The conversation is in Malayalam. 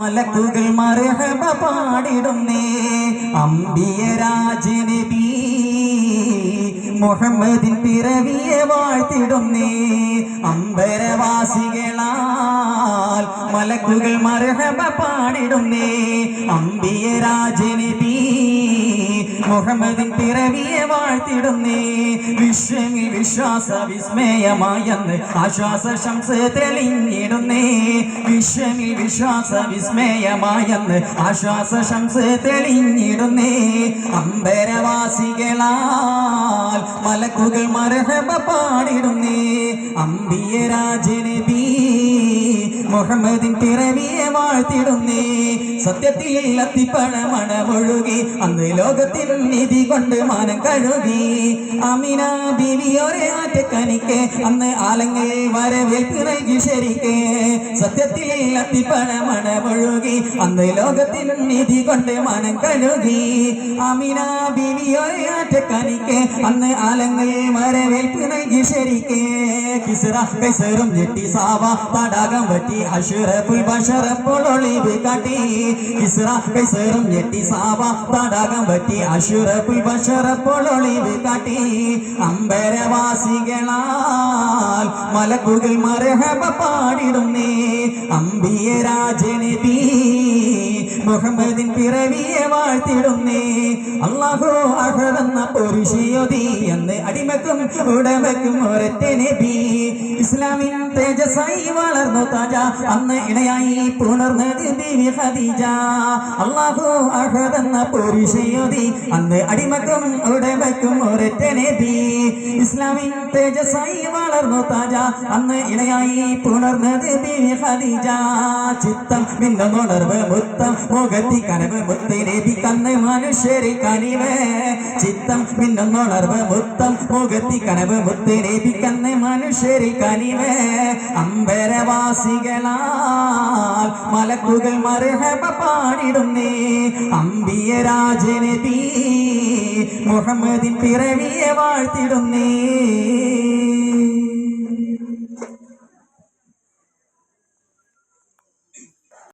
മലക്കുകൾ മർഹബ പാടിടുന്നേ അംബിയരാജ നബി മുഹമ്മദിൻ പിറവിയെ വാഴ്ത്തിടുന്നേ അമ്പരവാസികളാൽ മലക്കുകൾ മർഹബ പാടിടുന്നേ അംബിയരാജ നബി മുഹമ്മദിൻ പിറവിയെ വാഴ്ത്തിടുന്നേ വിശ്വമിൽ വിശ്വാസ വിസ്മയമായെന്ന് ആശ്വാസ ശംസ് തെളിഞ്ഞിടുന്നേ വിശ്വമിൽ വിശ്വാസ വിസ്മയമായെന്ന് ആശ്വാസ ശംസ് തെളിഞ്ഞിടുന്നേ അമ്പരവാസികളാൽ മലക്കുകൾ മർഹബ പാടിടുന്നേ അംബിയരാജ നബി മുഹമ്മദിൻ പിറവിയെ വാഴ്ത്തിടുന്നേ സത്യത്തിൽ അത്തിപ്പഴമണമൊഴുകി അന്ന് ലോകത്തിൽ നിധി കൊണ്ട് മാനം കഴുകി അമിന ബീവിയോരെ ആറ്റക്കനിക്ക് അന്ന് ആലങ്ങൾ വരവേൽപ്പ് നൽകി ശരിക്ക് സത്യത്തിൽ അത്തിപ്പഴമണമൊഴുകി അന്ന് ലോകത്തിൽ നിധി കൊണ്ട് മാനം കഴുകി അമിന ബീവിയോരെ ആറ്റക്കനിക്ക് അന്ന് ആലങ്ങൾ വരവേൽപ്പ് നൽകി ശരിക്ക് കിസ്റ കൈസറും ഞെട്ടി സാവ തടാകം പറ്റി അഷ്റഫുൽ ബശറപ്പോൾ ഒളിവ് കാട്ടി കിസ്റ കൈസറും ഞെട്ടി സാവ തടാകം പറ്റി അഷ്റഫുൽ ബശറപ്പോൾ ഒളിവ് കാട്ടി അമ്പരവാസികളാൽ മലക്കുകൾ മർഹബ പാടിടുന്നേ അംബിയരാജ നബി മുഹമ്മദിൻ പിറവിയെ വാഴ്ത്തിടുന്നേ അല്ലാഹു അഹദെന്ന പുരുഷിയോതി എന്ന് അടിമക്കും ഉടമക്കും ഒരൊറ്റ നബി ഇസ്ലാമിൻ തേജസ്സായി വളർന്നു താജ അന്ന് ഇണയായി പുണർന്നത് ബീവി ഖദീജ അല്ലാഹു അഹദെന്ന പുരുഷിയോതി അന്ന് അടിമക്കും ഉടമക്കും ഒരൊറ്റ നബി ഇസ്ലാമിൻ തേജസ്സായി വളർന്നു താജ അന്ന് ഇണയായി പുണർന്നത് ബീവി ഖദീജ ചിത്തം മിന്നുണർവ് മുത്തം മുഖത്തി കനവ് മുത്തി നബി കന്ന് മനുഷ്യരിൽ കനിവ് ചിത്തം മിന്നുണർവ് മുത്തം മുഖത്തി കനവ് മുത്തി നബി കന്ന് മനുഷ്യരിൽ കനിവ് അമ്പരവാസികളാൽ മലക്കുകൾ മർഹബ പാടിടുന്നേ അംബിയരാജ നബി മുഹമ്മദിൻ പിറവിയെ വാഴ്ത്തിടുന്നേ.